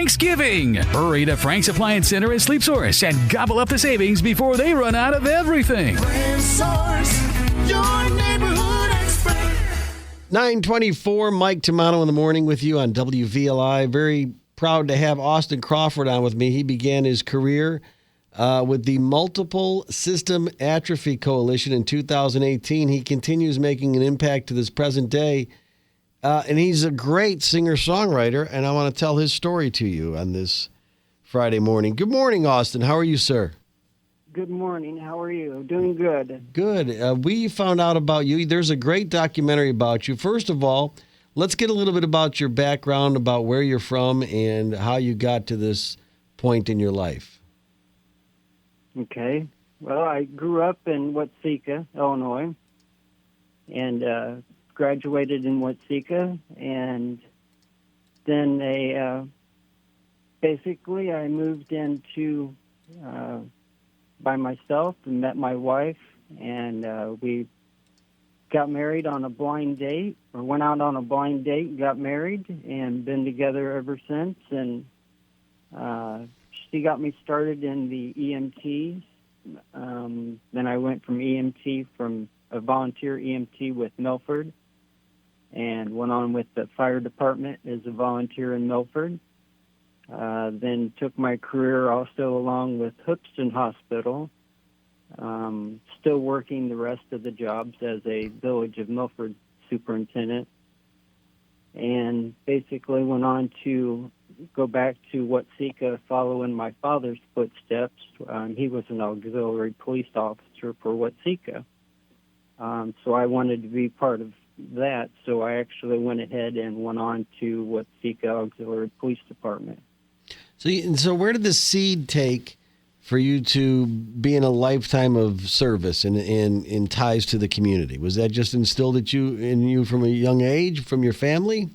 Thanksgiving. Hurry to Frank's Appliance Center and Sleep Source and gobble up the savings before they run out of everything. Your neighborhood expert. 924, Mike Tomano in the morning with you on WVLI. Very proud to have Austin Crawford on with me. He began his career with the Multiple System Atrophy Coalition in 2018. He continues making an impact to this present day. And he's a great singer-songwriter, and I want to tell his story to you on this Friday morning. Good morning, Austin. How are you, sir? Good morning. How are you? Doing good. Good. We found out about you. There's a great documentary about you. First of all, let's get a little bit about your background, about where you're from, and how you got to this point in your life. Okay. Well, I grew up in Watseka, Illinois, and graduated in Watseka, and then basically I moved into by myself and met my wife, and we got married on a blind date, or went out on a blind date and got married, and been together ever since. And she got me started in the EMTs. Then I went from a volunteer EMT with Milford, and went on with the fire department as a volunteer in Milford. Then took my career also along with Hoopston Hospital, still working the rest of the jobs as a Village of Milford superintendent, and basically went on to go back to Watseka following my father's footsteps. He was an auxiliary police officer for Watseka, so I wanted to be part of that, so I actually went ahead and went on to Watseka Auxiliary Police Department. So where did the seed take for you to be in a lifetime of service and in ties to the community? Was that just instilled in you from a young age, from your family?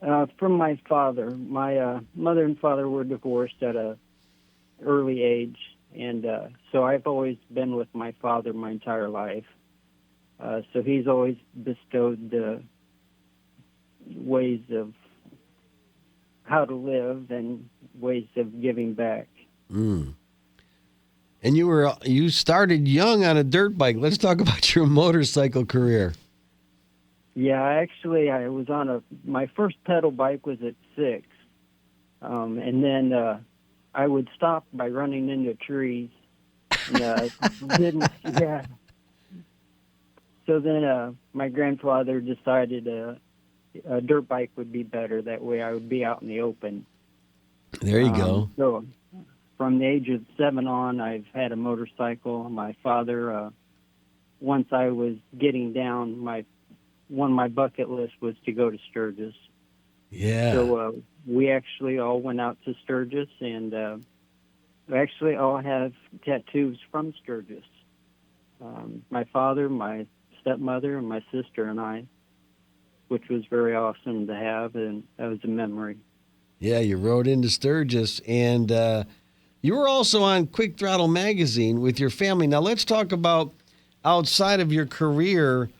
From my father. My mother and father were divorced at an early age, and so I've always been with my father my entire life. So he's always bestowed the ways of how to live and ways of giving back. Mm. And you started young on a dirt bike. Let's talk about your motorcycle career. Yeah, actually, I was on my first pedal bike was at 6, and then I would stop by running into trees. And, yeah. So then my grandfather decided a dirt bike would be better. That way I would be out in the open. There you go. So from the age of 7 on, I've had a motorcycle. My father, once I was getting down, one of my bucket lists was to go to Sturgis. Yeah. So we actually all went out to Sturgis, and we actually all have tattoos from Sturgis. My father, my stepmother, and my sister and I, which was very awesome to have, and that was a memory. Yeah, you rode into Sturgis, and you were also on Quick Throttle Magazine with your family. Now, let's talk about outside of your career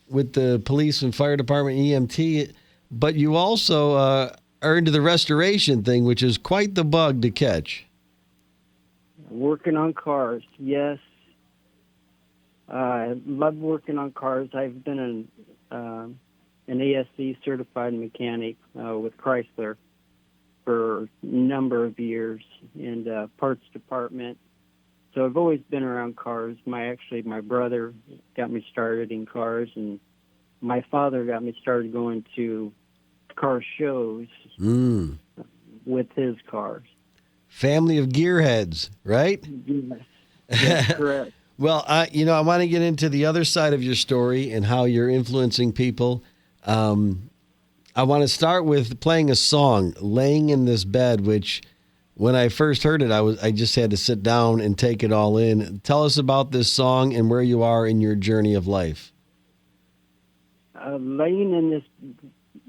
with the police and fire department EMT, but you also are into the restoration thing, which is quite the bug to catch. Working on cars, yes. I love working on cars. I've been an ASC certified mechanic with Chrysler for a number of years in the parts department. So I've always been around cars. My brother got me started in cars, and my father got me started going to car shows with his cars. Family of gearheads, right? Yes, that's correct. Well, I want to get into the other side of your story and how you're influencing people. I want to start with playing a song, "Laying in This Bed," which when I first heard it, I just had to sit down and take it all in. Tell us about this song and where you are in your journey of life. Laying in this,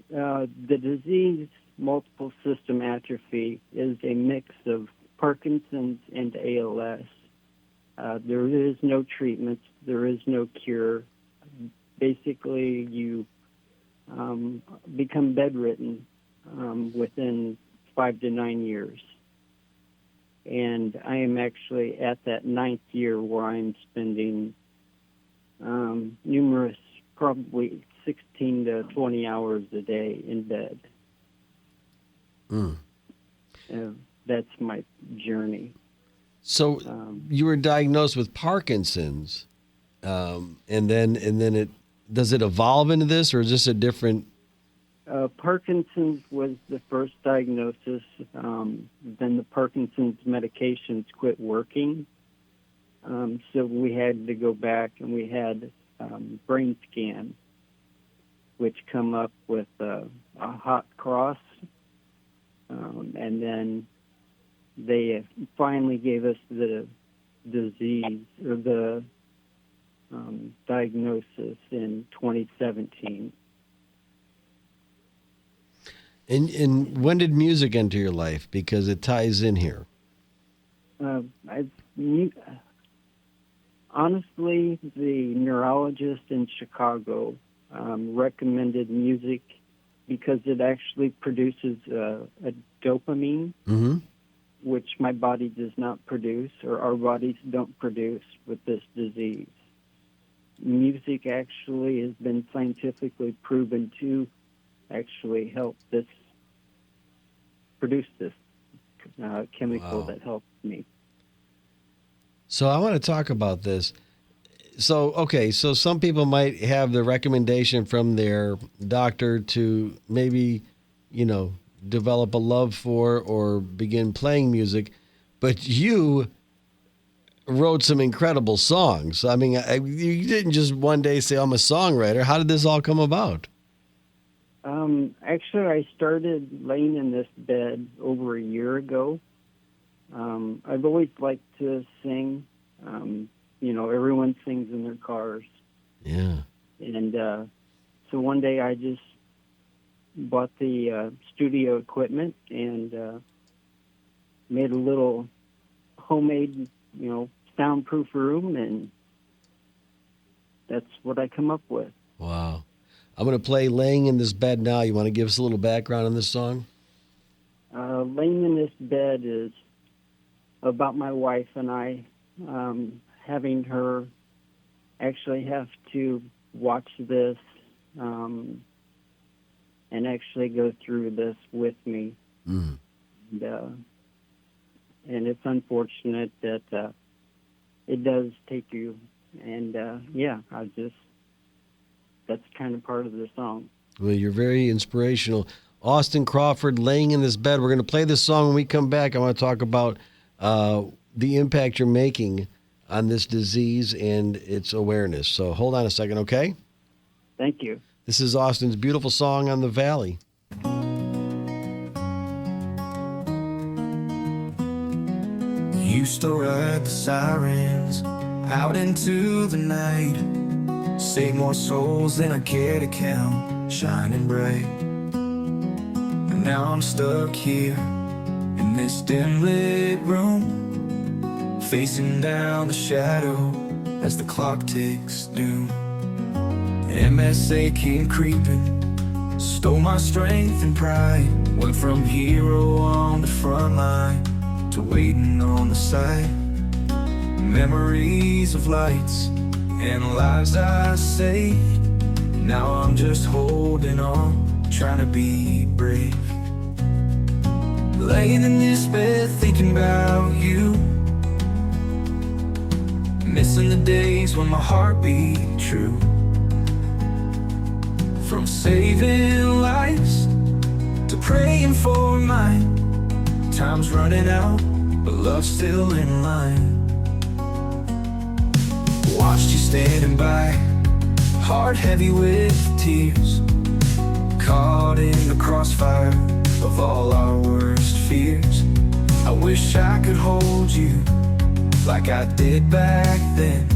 the disease, multiple system atrophy, is a mix of Parkinson's and ALS. There is no treatment. There is no cure. Basically, you become bedridden within 5 to 9 years. And I am actually at that 9th year where I'm spending numerous, probably 16 to 20 hours a day in bed. That's my journey. So you were diagnosed with Parkinson's, and then does it evolve into this, or is this a different? Parkinson's was the first diagnosis. Then the Parkinson's medications quit working. So we had to go back and we had brain scan, which come up with a hot cross. And then they finally gave us the disease or the diagnosis in 2017. And when did music enter your life? Because it ties in here. Honestly, the neurologist in Chicago recommended music because it actually produces a dopamine, which my body does not produce, or our bodies don't produce with this disease. Music actually has been scientifically proven to actually help this produce this chemical that helps me. So I want to talk about this. So, okay, so some people might have the recommendation from their doctor to maybe, develop a love for or begin playing music, but you wrote some incredible songs. I mean, you didn't just one day say, I'm a songwriter. How did this all come about? Actually, I started laying in this bed over a year ago. I've always liked to sing. Everyone sings in their cars. Yeah. And so one day I just bought the studio equipment and made a little homemade, soundproof room, and that's what I come up with. Wow. I'm going to play Laying in This Bed now. You want to give us a little background on this song? Laying in This Bed is about my wife and I having her actually have to watch this and actually go through this with me. And it's unfortunate that it does take you. And, that's kind of part of the song. Well, you're very inspirational. Austin Crawford, Laying in This Bed. We're going to play this song. When we come back, I want to talk about the impact you're making on this disease and its awareness. So hold on a second, okay? Thank you. This is Austin's beautiful song on the Valley. Used to ride the sirens out into the night, save more souls than I care to count, shining bright. And now I'm stuck here in this dim lit room, facing down the shadow as the clock ticks doom. MSA came creeping, stole my strength and pride, went from hero on the front line to waiting on the side. Memories of lights and lives I saved, now I'm just holding on, trying to be brave. Laying in this bed thinking about you, missing the days when my heart beat true. From saving lives to praying for mine, time's running out, but love's still in line. Watched you standing by, heart heavy with tears, caught in the crossfire of all our worst fears. I wish I could hold you like I did back then,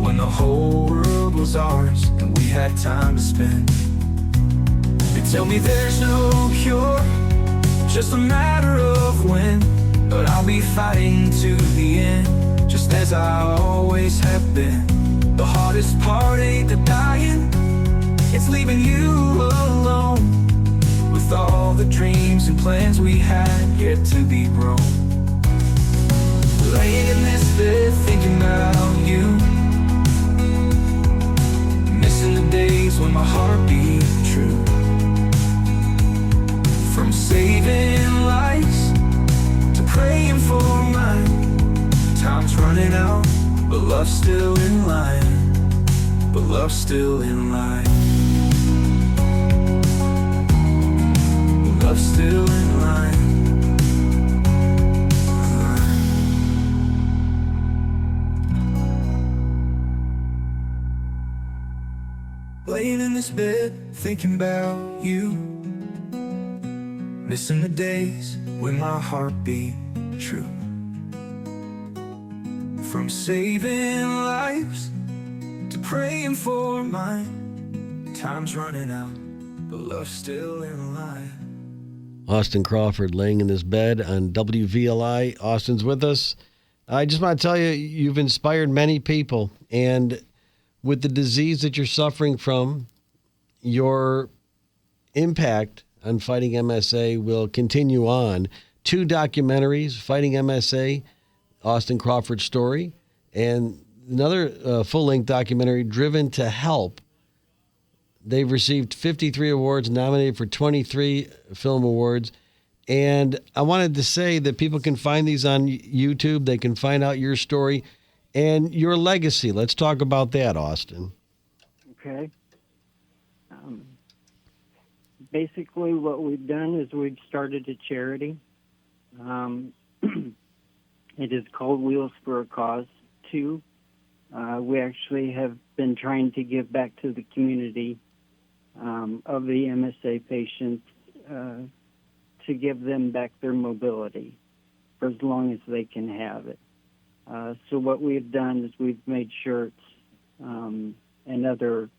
when the whole world was ours and we had time to spend. They tell me there's no cure, just a matter of when, but I'll be fighting to the end, just as I always have been. The hardest part ain't the dying, it's leaving you alone with with all the dreams and plans we had yet to be grown. Laying in this bed thinking about you, missing the days when my heart beat true. From saving lives to praying for mine, time's running out, but love's still in line, but love's still in line. Love's still in line. Laying in this bed, thinking about you, missing the days when my heart beat true. From saving lives to praying for mine, time's running out, but love's still in line. Austin Crawford laying in this bed on WVLI. Austin's with us. I just want to tell you, you've inspired many people, and with the disease that you're suffering from, your impact on Fighting MSA will continue on. 2 documentaries, Fighting MSA, Austin Crawford's story, and another full-length documentary, Driven to Help. They've received 53 awards, nominated for 23 film awards. And I wanted to say that people can find these on YouTube. They can find out your story and your legacy. Let's talk about that, Austin. Okay. Basically, what we've done is we've started a charity. It is called Wheels for a Cause 2. We actually have been trying to give back to the community of the MSA patients to give them back their mobility for as long as they can have it. So what we've done is we've made shirts and other,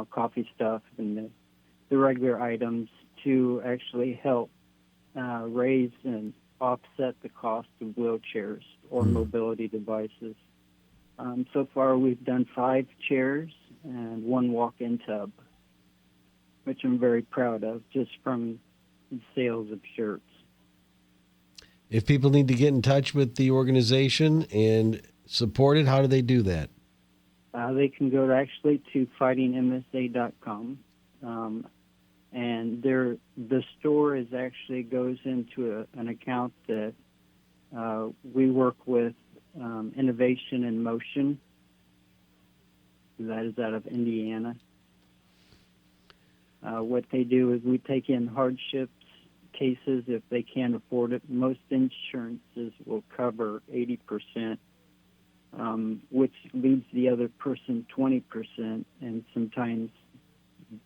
coffee stuff and the regular items to actually help raise and offset the cost of wheelchairs or mobility devices. So far we've done 5 chairs and 1 walk-in tub, which I'm very proud of, just from sales of shirts. If people need to get in touch with the organization and support it, how do they do that? They can go to fightingmsa.com, and the store is actually goes into an account that we work with, Innovation in Motion. That is out of Indiana. What they do is we take in hardships cases if they can't afford it. Most insurances will cover 80%, which leaves the other person 20%, and sometimes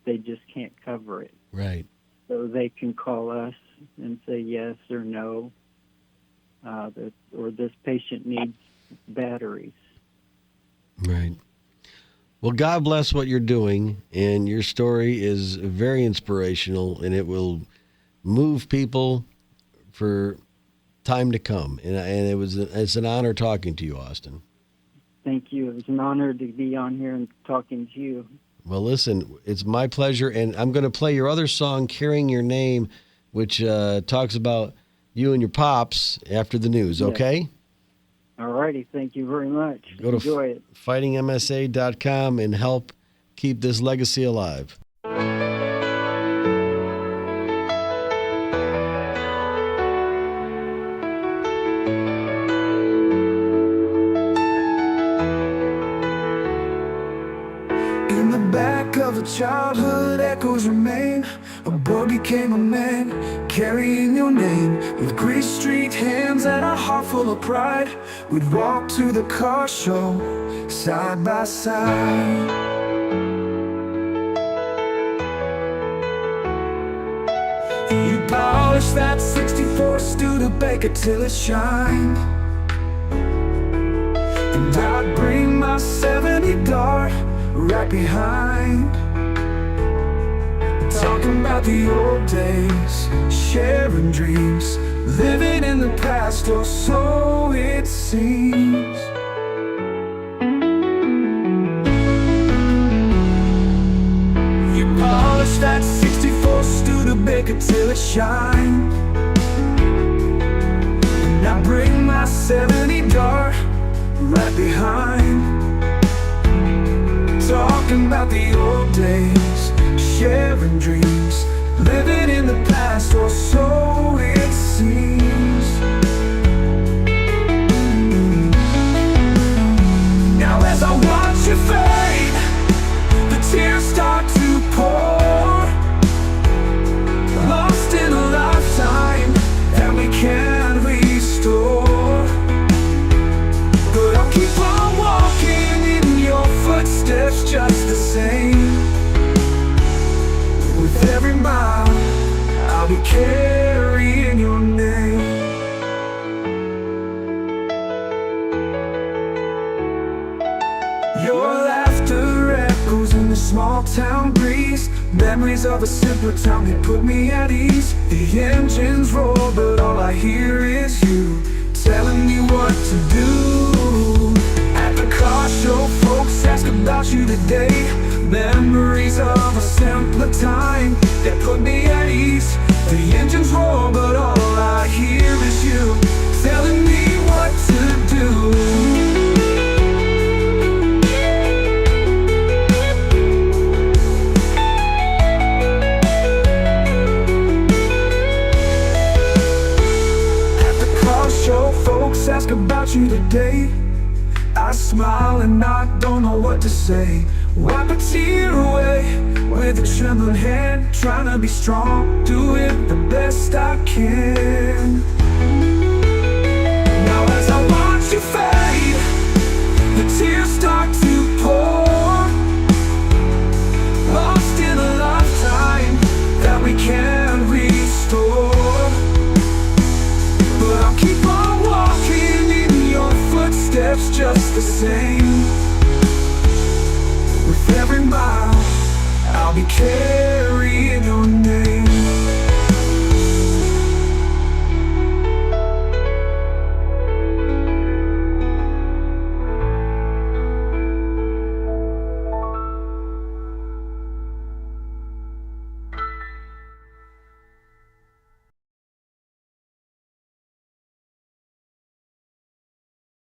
they just can't cover it. Right. So they can call us and say yes or no, or this patient needs batteries. Right. Well, God bless what you're doing, and your story is very inspirational, and it will move people for time to come. And it's an honor talking to you, Austin. Thank you. It was an honor to be on here and talking to you. Well, listen, it's my pleasure, and I'm going to play your other song, Carrying Your Name, which talks about you and your pops after the news, okay? All righty. Thank you very much. Go to Enjoy it. fightingmsa.com and help keep this legacy alive. In the back of a childhood, echoes remain. A boy became a man, carrying your name. With grease-streaked hands and a heart full of pride, we'd walk to the car show, side by side. You polish that 64 Studebaker till it shined, and I'd bring my 70 Dart right behind. Talking about the old days, sharing dreams, living in the past, or so it seems. You polish that 64 Studebaker till it shines. And I bring my 70 dart right behind, talking about the old days, sharing dreams, living in the past, or so it seems. Now as I watch you fade, the tears start to pour, lost in a lifetime that we can't restore. But I'll keep on walking in your footsteps just the same. With every mile, I'll be carrying your name. Your laughter echoes in the small town breeze, memories of a simpler time that put me at ease. The engines roar, but all I hear is you telling me what to do. At the car show, folks ask about you today, memories of a simpler time that put me at ease. The engines roar, but all I hear is you telling me what to do. Ask about you today, I smile and I don't know what to say. Wipe a tear away with a trembling hand, trying to be strong, do it the best I can. Now as I watch you fade, the tears start to pour, lost in a lifetime that we can't restore. But I'll keep on walking in your footsteps just the same. With every mile, I'll be careful.